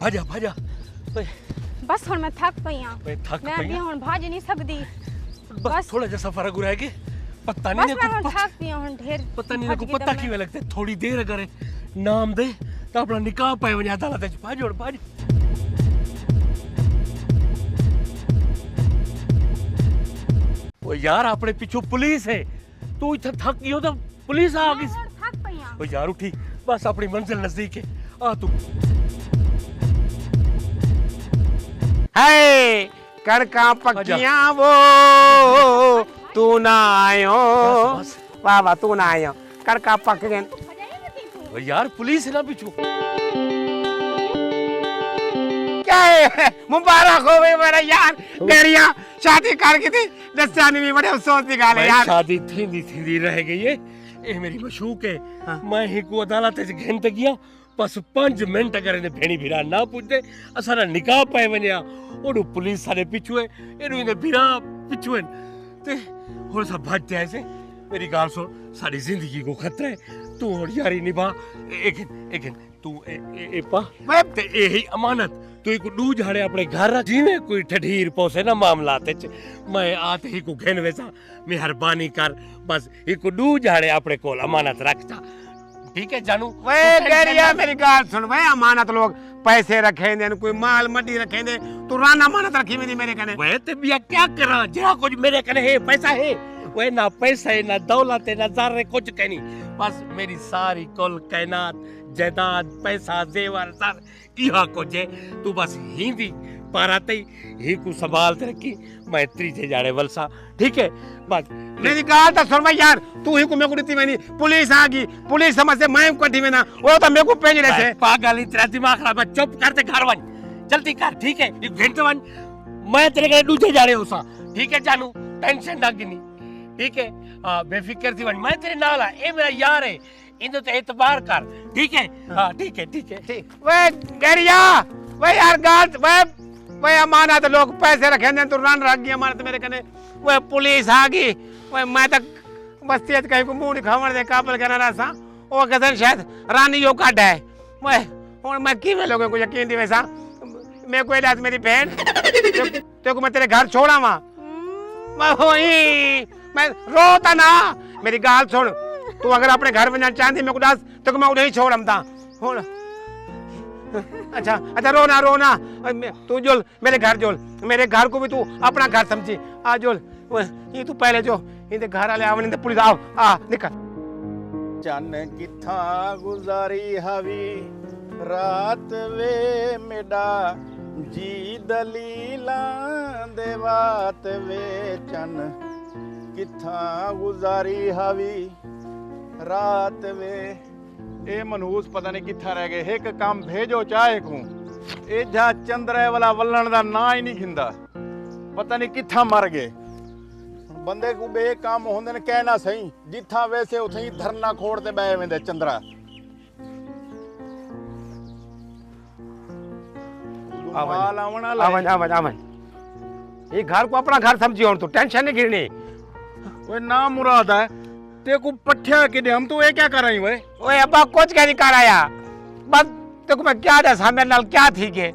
भाजा भाजा बस हुण मैं थक पई हां। थक मैं अभी हुण भाज नहीं सकदी। बस थोड़ा जैसा फर्क हो रहा है कि पता नहीं बस मैं थक पई हुण ढेर। पता नहीं को पता क्यों लगता है थोड़ी देर अगर नाम दे तो अपना निकाह पे वने अदालत च भाजोड़ भाज। ओ यार अपने पीछे पुलिस है तू इधर थक गई हो तो पुलिस आ गई। थक पई हां। ओ यार उठी बस अपनी मंजिल नजदीक है आ तू। हाय कड़का पक्कियां वो तू ना आयो वाह वाह तू ना आयो कड़का पक गए। ओ यार पुलिस है ना पीछू। क्या है मुबारक हो भाई मेरा यार गैरिया शादी करके थी दस्तानी भी बड़े अफसोस की गाल है यार। शादी थी रह गई है ए मेरी मशूक है। हाँ। मैं ही को अदालत च घंट गया बस 5 मिनट अगर इन्हें भेणी भिरा ना पूछते असारा निकाह पाए वनिया ओडू पुलिस सारे पिछू है एनु इने भिरा पिछू है ते और सब भाग जाए से मेरी गाल सुन सारी जिंदगी को खतरा है तू और यारी निभा एक तू ए पा ते ए ही अमानत तू एक दू झाड़े अपने घर रख जीने कोई ठठीर पहुंचे ना मामला ते मैं आते ही को घेन वैसा मेहरबानी कर बस एक दू झाड़े अपने कोल अमानत रखता ठीक है जानू। वे गैरिया मेरी गाल सुन वे अमानत लोग पैसे रखे दे कोई माल मड्डी रखे दे तू रान अमानत रखी मेरे कने। वे ते बिया क्या करा जरा कुछ मेरे कने है पैसा है वे ना पैसा है ना दौलत है ना ज़ारे कुछ कहनी बस मेरी सारी कुल कायनात जायदाद पैसा जेवर सर इहा कुछ है तू बस हिंदी पाराते ही को संभालते रखी मैं त्रीजे जाड़े वलसा ठीक है बस। मेरी गाल तो सुन भाई यार तू ही को मेरे को दी मैंने पुलिस आ गई पुलिस समझ से मैं कटी में ना वो तो मेरे को पेज रहे से पागल तेरा दिमाग खराब है चुप करते घर वन जल्दी कर ठीक है एक घंटे वन मैं तेरे के दूसरे जा रहे होसा ठीक है जानू टेंशन ना गिनी ठीक है बेफिक्र थी वन मैं तेरे नाल है ए मेरा यार है इन तो एतबार कर ठीक है हां ठीक है ठीक वे गैरिया वे यार गाल वे अमानत लोग पैसे रखे ने तू रन रख गई अमानत मेरे कने वे पुलिस आ गई वे मैं तक बस तेज कहीं को मुंह दिखावन दे काबल करना रहा ओ कदन शायद रानी यो काट है मैं हुन मैं किवे लोगों को यकीन दिवे सा मैं कोई रात मेरी बहन ते को मैं तेरे घर छोड़ा वा मैं होई मैं रोता ना मेरी गाल सुन तू अगर अपने घर में जाना चाहती मेरे को दस तो मैं उधर ही छोड़म था हुन अच्छा रोना तू जोल मेरे घर को भी तू अपना घर समझी आ जोल ये तू पहले जो इनके घर वाले आवने ते पुलिस आओ आ निकल। चन किथा गुजारी हवी रात वे मेडा जी दलीला दे बात वे चन किथा गुजारी हवी रात वे ए मनहूस पता नहीं किथा रह गए एक काम भेजो चाहे को ए जा चंद्रे वाला वल्लन दा ना ही नहीं खिंदा पता नहीं किथा मर गए बंदे को बे काम होंदे ने कहना सही जिथा वैसे उथे ही धरना खोड़ ते बह वेंदे चंद्रा माल आवना आवन ये घर को अपना घर समझी और तू टेंशन नहीं गिरनी ओए ना मुराद है ते को पठ्या के दे हम तो ये क्या कर रही ओए ओए अब्बा कुछ कह नहीं कर आया बस तेको मैं क्या दसा मेरे नाल क्या थी के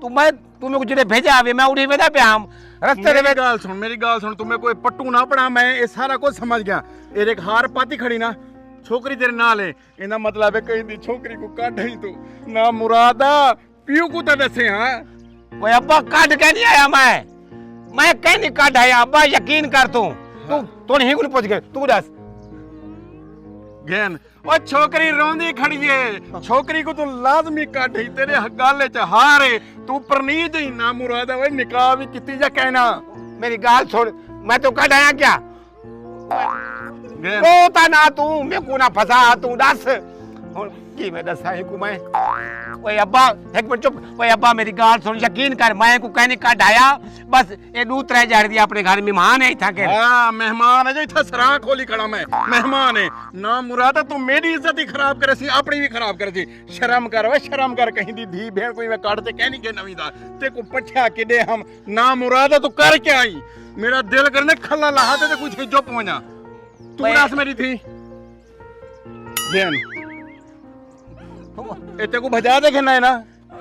तू मेरे को जिने भेजा अभी मैं उड़ी वेदा पे हम रस्ते रे मेरी गाल सुन तुम्हें कोई पट्टू ना पड़ा मैं ये सारा कुछ समझ गया ये एक हार पाती खड़ी ना छोकरी तेरे नाल है इना मतलब है कहीं दी छोकरी को काट ही तू ना मुरादा पियो को तो दसे हां ओए अब्बा काट के नहीं आया मैं कहीं नहीं काट आया अब्बा यकीन कर तू नहीं को पूछ गए तू दस गैन ओ छोकरी रोंदी खड़ी है छोकरी को तू लाजमी काट ही तेरे गाले च हार है तू परनीत ही ना मुरादा ओए निकाह भी किती जा कहना मेरी गाल छोड़ मैं तो काट आया क्या रोता ना तू मैं को ना फसा तू दस की मैं दसा ही को मैं ओए अब्बा एक मिनट चुप ओए अब्बा मेरी गाल सुन यकीन कर मैं को कहने काट आया बस ये दूसरा झाड़ दिया अपने घर मेहमान है था के हां मेहमान है जो इथा सरा खोली खड़ा मैं मेहमान है ना मुरादा तू मेरी इज्जत ही खराब करे सी अपनी भी खराब करे सी शर्म कर ओए शर्म कर कहीं दी धी भेड़ कोई मैं काट ते कहनी के नवी दा ते को पछा के दे हम ना मुरादा तू कर के आई मेरा दिल करने खल्ला लहा ते कुछ जो पहुंचा तू रास मेरी थी बेन एते को भजा देखे ना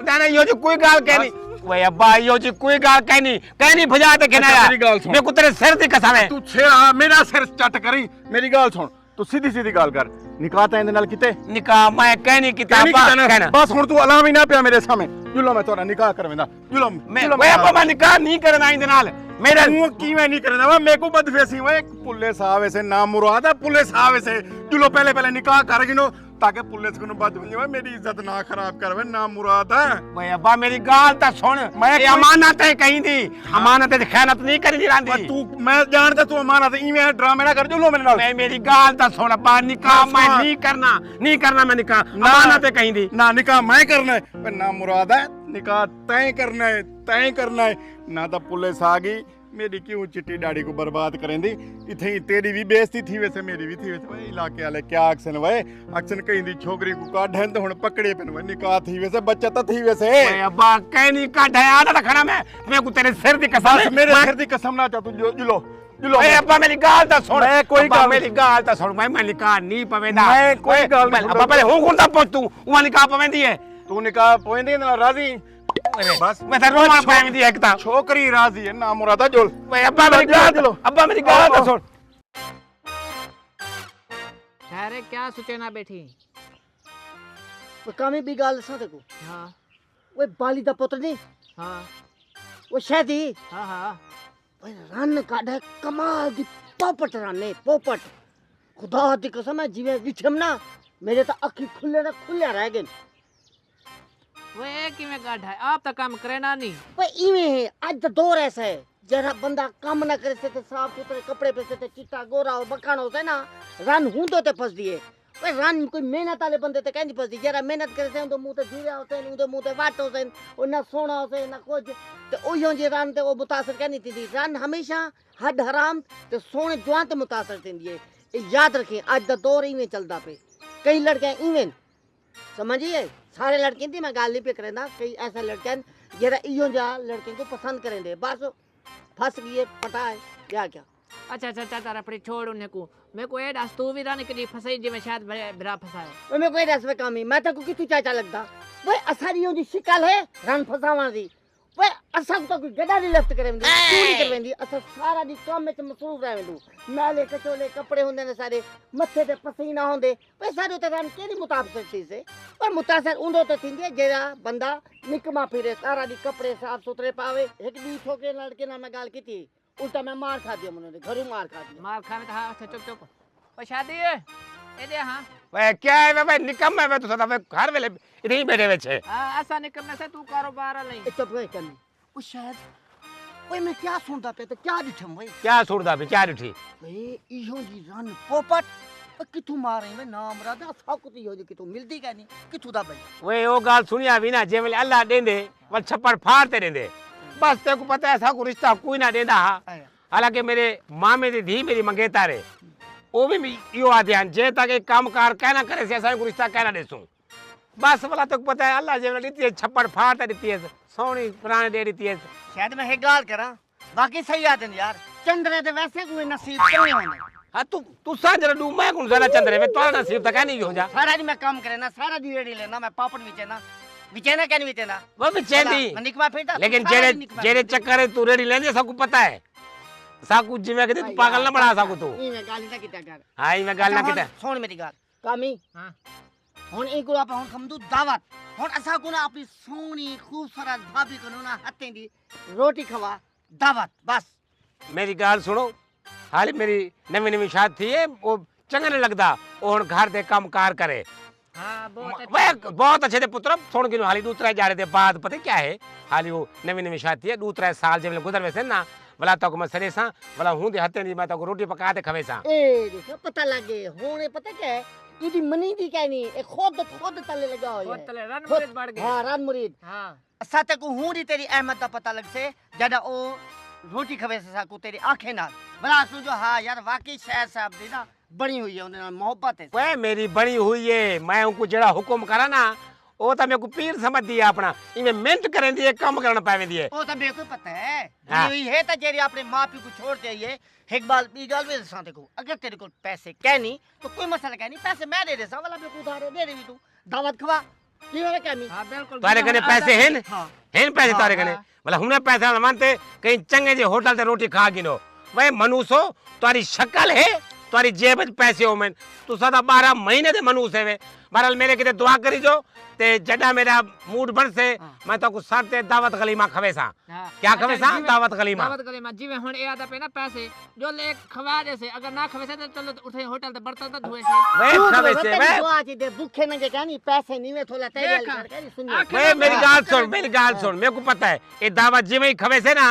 जाने यो जी कोई गाल कहनी वे अब्बा यो जी कोई गाल कहनी भजा ते कहना अच्छा, यार मेरी गाल सुन। मैं को तेरे सिर दी कसम है तू छेड़ा मेरा सिर चट करी मेरी गाल सुन तू सीधी सीधी गाल कर निकाह ਤਾਂ ਇਹਦੇ ਨਾਲ ਕਿਤੇ निकाह मैं कहनी किताब कहना बस ਹੁਣ ਤੂੰ ਅਲਾਮ ਹੀ ਨਾ ਪਿਆ ਮੇਰੇ ਸਾਹਮਣੇ ਜੁਲੋ ਮੈਂ ਤੁਹਾਡਾ ਨਿਕਾਹ ਕਰਵਾਉਂਦਾ ਜੁਲੋ मैं वे अब्बा मैं निकाह नहीं करना इंदे नाल मेरा ਤੂੰ ਕਿਵੇਂ ਨਹੀਂ ਕਰਨਾ ਵਾ ਮੇਰੇ ਕੋ ਬਦਫੇਸੀ ਓਏ ਪੁੱਲੇ ਸਾਹਿਬ ਐਸੇ ਨਾਮ ਮੁਰਾਦ ਹੈ ਪੁੱਲੇ ਸਾਹਿਬ ਐਸੇ ਜੁਲੋ ਪਹਿਲੇ ਨਿਕਾਹ ਕਰ ਗਿਨੋ ताकि पुलिस को बात बन जाए मेरी इज्जत ना खराब करवे ना मुराद है वे अब्बा मेरी गाल ता सुन मैं ये अमानत है कहीं दी अमानत है खयानत नहीं करी दी रांदी तू मैं जानता तू अमानत इवें ड्रामे ना कर जुलो मेरे नाल मैं मेरी गाल ता सुन अब्बा निकाह मैं नहीं करना मैं निकाह अमानत है कहीं दी ना निकाह मैं करना है ना मुराद है निकाह तय करना है ना तो पुलिस आ गई मेरी क्यों चिट्टी दाढ़ी को बर्बाद करेंदी इथे ही तेरी भी बेइज्जती थी वैसे मेरी भी थी वैसे भाई इलाके वाले क्या अक्सन वे अक्सन कहीं दी छोकरी को काढन तो हुन पकड़े पेन वे निकाह थी वैसे बच्चा तो थी वैसे ओए अब्बा कहनी काढ है आधा रखना मैं को तेरे सिर दी कसम बस मेरे सिर दी कसम ना चा तू जुलो ओए अब्बा मेरी गाल ता सुन मैं कोई अब्बा गाल मेरी गाल ता सुन मैं निकाह नहीं पवेंदा मैं कोई गाल नहीं अब्बा पहले हूं कौन दा पहुंच तू वहां निकाह पवेंदी है तू निकाह पोएंदी ना राजी बस मैं तो रोमा पवेंदी है किताब छोकरी राजी है ना मुरादा जुल ओए अब्बा मेरी गाल अब्बा मेरी गाल ता सुन अरे क्या सोचे ना बैठी वो कामी भी गाल सा देखो हाँ वो बाली दा पुत्र नहीं हाँ वो शादी हाँ हाँ वो रन काढ़े कमाल दी पोपट रन पोपट खुदा दी कसम है जिवे विछम ना मेरे तो अखी खुले रह गए वो एक ही में गाढ़ है आप तो काम करे ना नहीं वो इवे है आज तो दौर ऐसा है जरा बंदा काम ना करे से साफ सुथरे कपड़े पे से चिट्टा गोरा और बखानो से ना रन हूंदो ते फस दिए वो रन कोई मेहनत वाले बंदे ते कहनी फस दी जरा मेहनत करे से तो मुंह ते जुड़िया होते हैं उनके मुंह ते वाट होते हैं और ना सोना होते ना कुछ ते ओयो जे रन ते वो मुतासर कहनी थी रन हमेशा हड हराम ते सोने जुआन ते मुतासर थींदी है ये याद रखें आज दा दौर इवें चलदा पे कई लड़के इवें समझिए सारे लड़के थी मैं गाल नहीं पे करेंदा कई ऐसा लड़के जरा इयो जा लड़के को पसंद करेंदे बस फंस गए पटा है क्या अच्छा अच्छा अच्छा तारा पड़ी छोड़ उन्हें को मैं को एड तू भी रानी के लिए फसाई जी में शायद बिरा फसाए वो मैं कोई रस में काम ही मैं तो कितु चाचा लगता वो असारियों की शिकल है रन फसावा दी वो असा तो कोई गदा नहीं लेफ्ट करेंदी तू नहीं करवेंदी असा सारा दी काम में मसरूफ रहेंदू नाले कचोले कपड़े होंदे ने सारे मथे ते पसीना होंदे वो सारे तो रन केडी मुताबिक थी से पर मुतासर उंदो तो थींदी जेड़ा बंदा निकमा फिरे सारा दी कपड़े साफ सुथरे पावे एक दी छोकरे लड़के ना मैं गाल कीती उल्टा मैं मार खा दिया उन्होंने घरों मार खा दिया मार खाने का अच्छा चुप चुप वो शादी है ए दे हां वे क्या है वे निकम है वे तो सदा वे घर वेले इधर ही बैठे हुए छे ऐसा नहीं करने से तू कारोबार नहीं चुप गए करनी वो शायद ओए मैं क्या सुनता पे तो क्या दिठम भाई क्या सुरदा पे क्या उठी ए इहो जी रन पोपट किथु मारे मैं नाम राधा साकुती हो जी किथु मिलदी का नहीं किथु दा भाई वे ओ गाल सुनिया भी ना जे वेले अल्लाह देंदे वल छप्पड़ फाड़ते रहंदे बस तेको पता है साकू रिश्ता कोई ना देंदा हालांकि मेरे मामे दी धी मेरी मंगेता रे ओ भी यो आध्यान जे तक काम कार कहना करे से ऐसा रिश्ता कहना देसू बस वाला तो पता है अल्लाह जे देती है छप्पड़ फाड़ते देती है सोनी पुराने दे देती है शायद मैं एक गाल करा बाकी सही आते यार चंद्रे ते वैसे कोई नसीब नहीं होने हां तू सांजरा डू मैं कौन जरा चंद्रे में तोरा नसीब तक नहीं हो जा सारा दिन मैं काम करे ना सारा दिन रेडी लेना मैं पापड़ विचेना क्या नहीं विचेना वो भी चेंदी मैं निकमा फिरता लेकिन जेरे चक्कर है तू रेडी लेने सबको पता है साकू जिਵੇਂ कहते तू पागल ना बना साकू तू ई मैं गाली ना किता कर हां मैं गाल ना किता सुन मेरी गाल कामी हां हुन एक को आप हुन खमदू दावत हुन असा को ना अपनी सोनी खूबसूरत भाभी को ना हत्ते दी रोटी खवा दावत बस मेरी गाल सुनो हाल मेरी नवी शादी थी है वो चंगा नहीं लगता वो हुन घर दे काम कार करे हाँ बहुत अच्छे थे पुत्र सुन के हाली दूसरा जा रहे थे बाद पता क्या है हाली वो नवी शादी है दूसरा साल जब गुजर वैसे ना भला तो मैं सरे सा भला हूं दे हते दी मैं तो रोटी पका दे खवे सा ए देखो पता लगे होने पता क्या है इदी मनी दी क्या नहीं ए खुद तले लगा हो बहुत तले रन मुरीद बढ़ गए हां रन मुरीद हां साथे को हूं दी तेरी अहमद दा पता लग से जदा ओ रोटी खवे से साकू तेरी आंखें नाल भला समझो हां यार वाकई शायद साहब दी ना बनी हुई है उन्हें नाल मोहब्बत है वे मेरी बनी हुई है मैं उनको जेड़ा हुक्म करा ना ओ तो मेरे को पीर समझ दिया अपना इमे मेहनत करें दी काम करना पावे दी ओ तो मेरे को पता है हाँ। बनी हुई है तो जेरी अपने मां-पियो को छोड़ दे ये एक बाल बी गाल वे सा देखो अगर तेरे को पैसे कहनी तो कोई मसला कहनी पैसे मैं दे दे सा वाला मेरे को उधार दे दे तू दावत खवा की हो क्या मी हाँ बिल्कुल तारे कने पैसे हैं हाँ हैं पैसे तारे कने मतलब हुने पैसे न मानते कहीं चंगे जे होटल ते रोटी खा गिनो वे मनुष्य हो तुम्हारी शक्ल है तुम्हारी जेब में पैसे हो मैं तू सदा 12 महीने दे मनुष्य है वे बहरहाल मेरे किते दुआ करी जो ते जडा मेरा मूड बन से मैं तो कुछ साथे दावत गलीमा खवेसा हाँ। क्या अच्छा, खवेसा जिवें- दावत गलीमा दावत गलीमा जिवें हुण ए आदा पे ना पैसे जो ले खवा जैसे अगर ना खवे से तो चलो उठे होटल ते बर्तन तो धोए से वे खवेसे वे दुआ जी दे भूखे नंगे क्या नहीं पैसे नहीं वे थोड़ा तेरे देखा। कर के सुन वे मेरी गाल सुन मेरे को पता है ये दावत जिवें ही खवेसे ना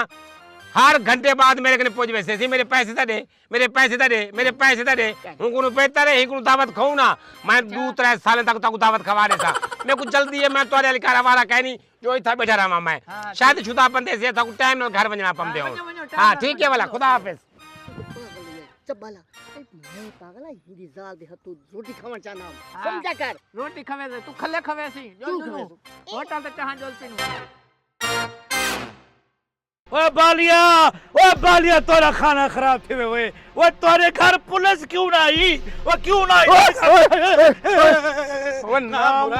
हर घंटे बाद मेरे कने पहुंच वैसे सी मेरे पैसे दे मेरे पैसे दे मेरे पैसे दे हूं को बेहतर है ही दावत खाऊं ना मैं 2-3 साल तक ताको दावत खवा देता मेरे को जल्दी है मैं तोरे लिखा वाला कहनी जो इथा बैठा रहा मैं हाँ, शायद शुदा बंदे से ताको टाइम न घर वजना पम दे हां ठीक है वाला खुदा हाफिज चबाला मैं पागल है हिंदी जाल दे तू रोटी खावन चाहना हाँ। समझा कर रोटी खवे से तू खले खवे सी जो तू जो खवे होटल ते चाह जोलती नु ओए बालिया तोरा खाना खराब थे वे वो तोरे घर पुलिस क्यों ना आई वो क्यों ना आई वो नाम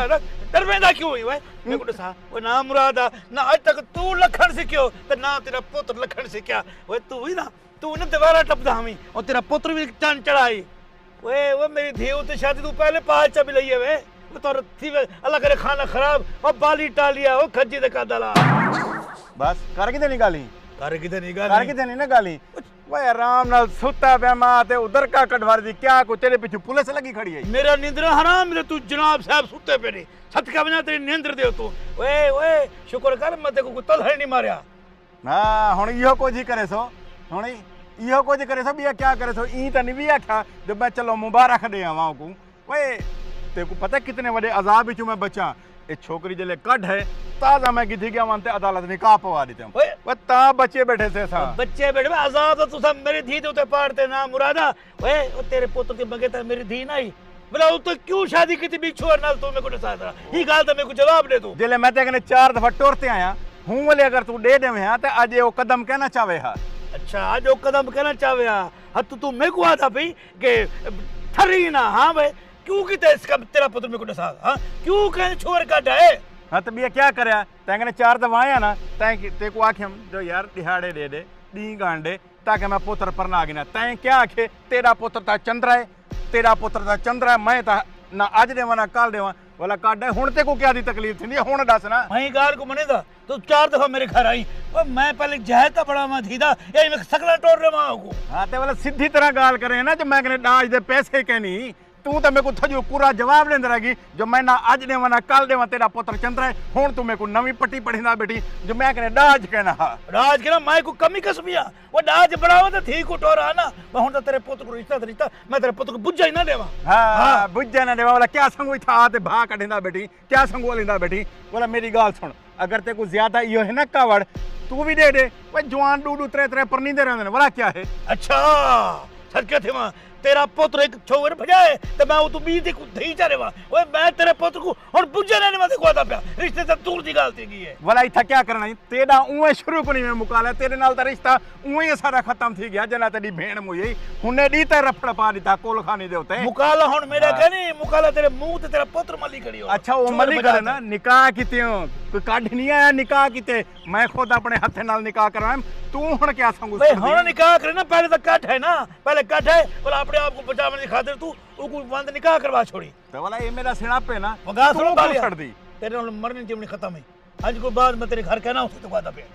दरवेंदा क्यों हुई वे मेरे को दसा वो नाम मुरादा ना आज तक तू लखन से क्यों तो ना तेरा पुत्र लखन से क्या वो तू हुई ना तू ने दीवारा टपदा हमी और तेरा पुत्र भी चांद चढ़ाई वे वो मेरी धीऊ तो शादी तू पहले पाल चा भी लई है वे वो तो थी वे अल्लाह करे खाना खराब और बाली टालिया वो खज्जी दे कादला बस कर के देनी गाली कर किधर निकाल कर के देनी ना गाली भाई आराम नाल सुता बेमा ते उधर का कटवार दी क्या को तेरे पीछे पुलिस लगी खड़ी है मेरा निंद्रा हराम रे तू जनाब साहब सुते पे नहीं छत का बना तेरी नींद दे तू ओए ओए शुक्र कर मैं तेको तल है नहीं मारया ना हुन इहो को जी करे सो हुन इहो को जी करे सो बिया क्या करे सो ई त नहीं भी आखा जब मैं चलो मुबारक दे आवा को ओए तेको पता कितने बड़े अजाब विचों मैं बचा ए छोकरी जले कट है ताजा मैं गिधी गया मानते अदालत निकाह पवा देते ओए वो ता बच्चे बैठे थे सा बच्चे बैठे आजाद तो सब मेरी धी दे उते पाड़ते ना मुरादा ओए ओ तेरे पुत्र के बगैर मेरी धी नहीं बोला वो तो क्यों शादी की थी बिछुआ नाल तू मेरे को दसा था ही गाल तो मेरे को जवाब दे तू जले मैं ते कने 4 दफा टोरते आया हूं वाले अगर तू दे देवे हां ते आज वो कदम कहना चाहे हा अच्छा आज वो कदम कहना चाहे हा तू मेरे को आता भाई के थरी ना हां भाई क्यों की इसका तेरा पुत्र मेरे को दसा हां क्यों कह छोर काटा है हाँ तो भैया क्या करया तैं कने 4 दफा आया ना तैं ते को आखियम जो यार दिहाड़े दे दे डी गांडे ताकि मैं पुत्र पर ना गिना तैं क्या आखे तेरा पुत्र ता चंद्र है तेरा पुत्र ता चंद्र है मैं ता ना आज देवा ना कल देवा वाला काटे हुन ते को क्या दी तकलीफ थी हुन दस ना वही गाल को मनेदा तो 4 दफा मेरे घर आई और मैं पहले जहर का बड़ा मैं थीदा ये मैं सकला टोर रे मां को हाँ ते वाला सीधी तरह गाल करे ना जो मैं कने डाज दे पैसे कहनी तू तो मेरे को थजो पूरा जवाब देंद रही जो मैं ना आज देवा ना कल देवा तेरा पुत्र चंद्र है हुन तू मेरे को नवी पट्टी पढ़ीना बेटी जो मैं कने डाज कहना हा राज के ना माय को कमी कसबिया वो डाज बढ़ावा तो थी को टोरा ना मैं हुन तो तेरे पुत्र को रिश्ता मैं तेरे पुत्र को बुझा ही ना देवा हाँ बुझ जाना देवा वाला क्या संगो था ते भा कढिंदा बेटी क्या संगो लिंदा बेटी बोला मेरी गाल सुन अगर ते को ज्यादा इयो है ना कावड़ तू भी दे वो जवान डूडू त्रे पर नहीं दे रहे वाला क्या है अच्छा सच के थे मां तेरा पुत्र एक छोवर भजाए तो मैं वो तू बी दी को धई चारे वा ओए मैं तेरे पुत्र को और बुझे नहीं मैं को आता पे रिश्ते से दूर दी गालती की है वाला इथा क्या करना तेरा उए शुरू को नहीं मैं मुकाला तेरे नाल ता रिश्ता उए सारा खत्म थी गया जना तेरी भेण मुई हुने दी ते रफड़ पा दीता कोल खानी दे होते मुकाला हुन मेरा कहनी मुकाला तेरे मुंह ते तेरा पुत्र मली खड़ी हो अच्छा वो मली करे ना निकाह किते हो कोई काढ नहीं आया निकाह किते मैं खुद अपने हाथे नाल निकाह करवाएं तू हुन क्या संगू भाई हुन निकाह करे ना पहले तो कट है ना पहले कट है बोला अपने आप को बचाने की खातिर तू को बंद निकाह करवा छोड़ी तो वाला ये मेरा सिणाप है ना वगा सुनो तू बालिया छड़ दी तेरे नाल मरनी जीवनी खत्म है आज को बाद मैं तेरे घर कहना उसे तो कहता पे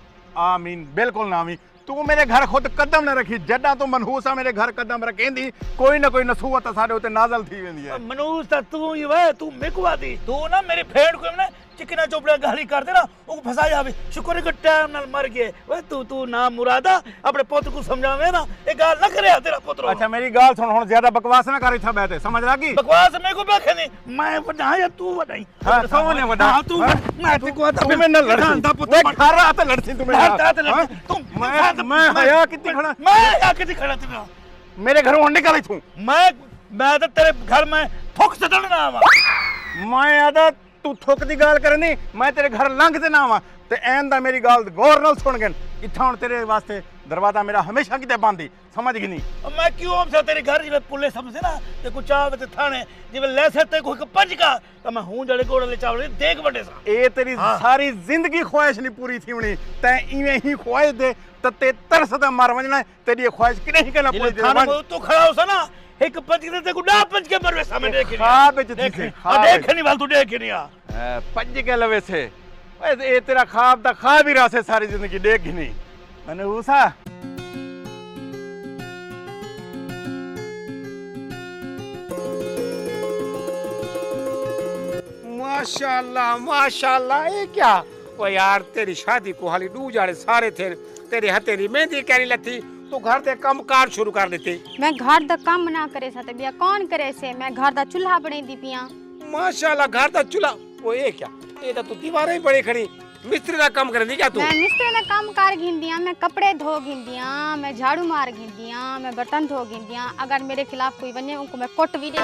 आमीन बिल्कुल ना आमीन तू मेरे घर खुद कदम न रखी जड्डा तू मनहूसा मेरे घर कदम रखेंदी कोई ना कोई नसूहत साडे उते नाज़िल थी वेंदी है मनूस ता तू ही वे तू मेरे को आती तू ना मेरी फेड़ को ना चिकना चोपड़ा गाली कर दे ना वो फसाया भी शुक्र है कि टाइम नाल मर गए वे तू ना मुरादा अपने पुत्र को समझावे ना ये गाल ना करे तेरा पुत्र अच्छा मेरी गाल सुन हुन ज्यादा बकवास ना करी था बैठे समझ लगी बकवास मेरे को बैठे नहीं मैं वडा या तू वडाई हां सोने वडा हां तू मैं ते को तू में न लड़ता पुत्र खा रहा था लड़ती तू मेरे तू मैं हया कितनी खड़ा मैं या कितनी खड़ा तेरा मेरे घर होने निकल तू मैं तो तेरे घर में थुक से डरना आवा मैं आदा तू थुक दी गाल करनी मैं तेरे घर लंघ ते ना आवा ते ऐन दा मेरी गाल गौर नाल सुन गन इत्था हुन तेरे वास्ते दरवाजा मेरा हमेशा किते बंद ही समझ गई नहीं अब मैं क्यों हमसे तेरे घर जिਵੇਂ पुलिस समझे ना ते कुछ चाव ते थाने जिਵੇਂ ले सकते कोई पंज का तो मैं हूं जड़े घोड़े ले चावले देख बड़े सा ए तेरी सारी जिंदगी ख्वाहिश नहीं पूरी थी होनी तै इवें ही ख्वाहिश दे ते तरस दा मर वजना तेरी ख्वाहिश कि नहीं कहना पूरी दे थाने में तू खड़ा हो सा ना एक पंज के ते गुडा पंज के मरवे सामने देख ख्वाब विच थी से देख नहीं वाल तू देख नहीं आ पंज के लवे से ए तेरा ख्वाब दा ख्वाब ही रहा से सारी जिंदगी देख ही नहीं मैंने उसा माशाल्लाह माशाल्लाह ये क्या ओ यार तेरी शादी को हाली दू जाड़े सारे थे तेरे हथेरी मेहंदी कहनी लथी तू घर ते काम कार शुरू कर देती मैं घर दा काम ना करे सते बिया कौन करे से मैं घर दा चूल्हा बने दी पिया माशाल्लाह घर दा चूल्हा ओ ये क्या ये तो तू दीवारें ही बड़ी खड़ी मिस्त्री का काम कर दी क्या तू मैं मिस्त्री ने काम कार घिंदिया मैं कपड़े धो घिंदिया मैं झाड़ू मार घिंदिया मैं बर्तन धो घिंदिया अगर मेरे खिलाफ कोई बने उनको मैं कुट भी दे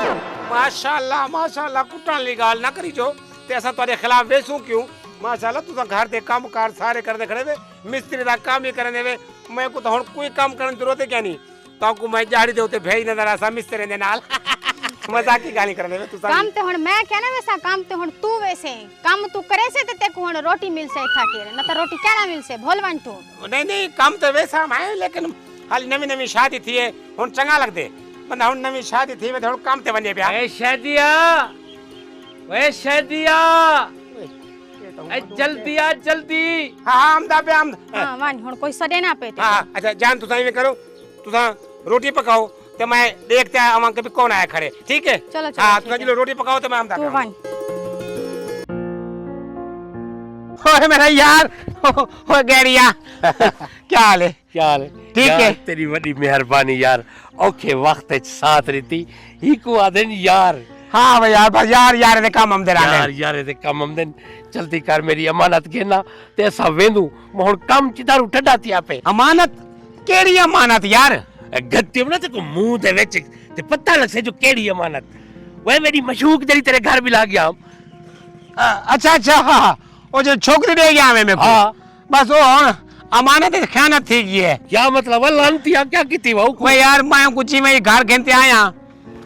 माशाल्लाह कुटन ली गाल ना करी जो ते असा तुम्हारे खिलाफ वेसू क्यों माशाल्लाह तू तो घर दे काम कार सारे कर दे खड़े वे मिस्त्री का काम ही करने वे मैं को तो हुन कोई काम करने की जरूरत है क्या नहीं तो को मैं जाड़ी दे उते भेज नजर आसा मिस्त्री दे नाल मजाक की गाली करने वे तू काम ते हुन मैं कहना वैसा काम ते हुन तू वैसे काम तू करे से ते को हुन रोटी मिल से था के न तो रोटी क्या ना मिल से भोलवन तू नहीं काम तो वैसा है लेकिन हाल नवी शादी थी है हुन चंगा लग दे बंदा हुन नवी शादी थी वे हुन काम ते बने पिया ए शादिया वे शादिया ए जल्दी आ जल्दी हां आमदा पे आम हां वन हुन कोई सडे ना पे हां अच्छा जान तू में करो तू रोटी पकाओ तो मैं देखते हैं अमन कभी कौन आया खड़े ठीक है चलो हां तू चलो रोटी पकाओ तो मैं आमदा तू वन ओए मेरा यार ओ गैरिया क्या हाल है ठीक है तेरी बड़ी मेहरबानी यार औखे वक्त च साथ रहती ही को आदन यार हाँ भाई यार बस यार दे काम हमदे यार यार दे काम हमदन जल्दी कर मेरी अमानत घेना ते असा वेंदू मोहन काम चिदारू ठडाती आपे अमानत केड़ी अमानत यार गत्ते ना ते को मुंह दे विच ते पता लग से जो केड़ी अमानत वे मेरी मशूक जरी तेरे घर भी ला गया अच्छा हाँ ओ जो छोकरी दे गया मैं मेरे को हाँ बस वो अमानत खयानत थी गई है क्या मतलब है लानतिया क्या कीती वो मैं यार मैं कुछ में घर घेनते आया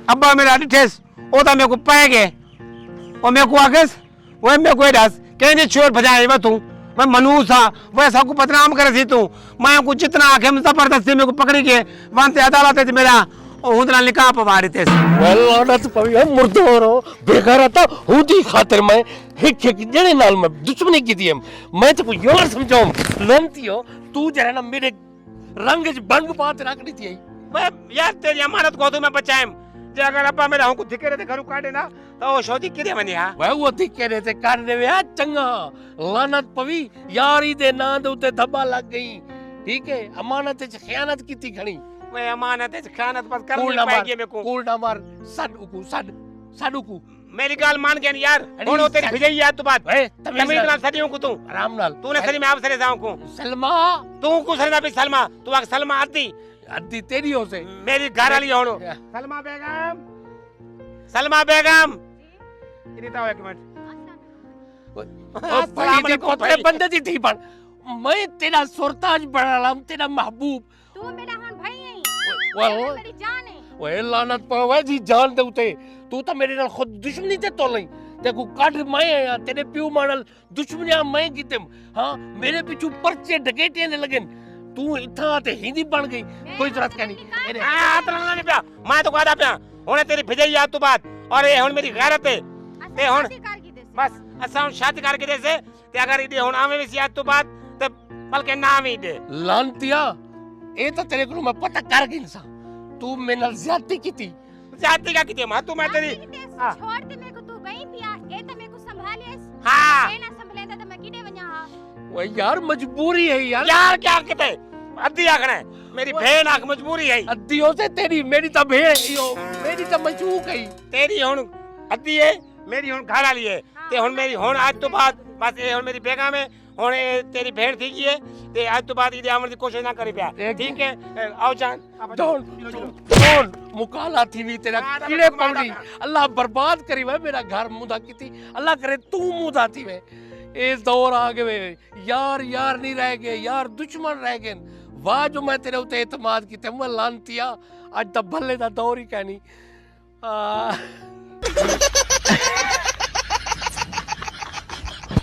अब्बा मेरा डिटेस ओ तो मेरे को पै गए और मेरे को आकेस वो मेरे को दस कहीं चोर भजाए वा तू मैं मनूस था वैसा को बदनाम करे थी तू मैं को जितना आखे जबरदस्ती मेरे को पकड़ी के वहां अदालत है मेरा हुंदरा निकाह पवारी थे लानत पवी है मुर्दोरो बेकार था हुदी खातिर मैं हिक जने नाल मैं दुश्मनी की थी मैं तो यार समझाऊं लानतियो तू जरा ना मेरे रंग च बंग पात रखनी थी मैं यार तेरी अमानत को तो मैं बचाएं जे अगर अब्बा मेरा हमको धिके रहते घरों काटे ना तो वो शोधी किरे बनी हां वह वो धिके रहते करने वे चंगा लानत पवी यारी दे ना दे उते धब्बा लग गई ठीक है अमानत च खयानत की थी घणी मैं अमानत च खयानत बस कर नहीं पाएगी मेरे को कूल ना मार सडुकू मेरी गाल मान गया यार हुन तेरी भिजई याद तो बात ए तमीज ना सदियों को तू आराम नाल तूने सदी में आप सरे जाऊं को सलमा तू को सरे ना भी सलमा तू आक सलमा आती अद्दी तेरी हो से मेरी घर वाली होनो सलमा बेगम इधर आओ एक मिनट पड़ी कोतरे बंदे दी थी पर मैं तेरा सुरताज बनालाम तेरा महबूब तू मेरा हुन भाई है वाह मेरी जान है ओए लानत पवे जी जान दे उते तू तो मेरे नाल खुद दुश्मनी ते तो नहीं देखो काट मैं आया तेरे प्यू मानल दुश्मनियां मैं कीते हां मेरे पीछू पर्चे डकेटे ने लगन तू इथा ते हिंदी बन गई कोई जरूरत का नहीं हां तो नहीं पिया मैं तो कहदा पिया हुन तेरी भिजई याद तो बात और ये हुन मेरी गैरत है ते हुन बस असा शादी करके दे से ते अगर इदे हुन आवे भी याद तो बात ते बल्कि नाम ही दे लानतिया ए तो तेरे को मैं पता कर गई सा तू मेरे नाल ज्यादती कीती जाती का किते मैं तू मैं तेरी छोड़ दे मेरे को तू गई पिया ए तो मेरे को संभाले हां मैं ना संभले तो मैं किडे व냐 हां वो यार मजबूरी है यार क्या किते अद्धी आखना है मेरी बहन आख मजबूरी है अद्दियों से तेरी मेरी तो भेड़ यो मेरी तो मशूक है तेरी हुन अद्धी है मेरी हुन घर वाली है ते हुन मेरी हुन आज तो बाद बस ये हुन मेरी बेगम है हुन तेरी भेड़ थी गई है ते आज तो बाद इदे आवन की कोशिश ना करी पिया ठीक है आओ जान डोंट मुकाला थी भी तेरा कीड़े पौड़ी अल्लाह बर्बाद करी वे मेरा घर मुदा कीती अल्लाह करे तू मुदा थी वे इस दौर आ गए यार नहीं रह गए यार दुश्मन रह गए वाह जो मैं तेरे उत्ते एतमाद किते मैं लानतिया अज ता भले दा दौर ही कहनी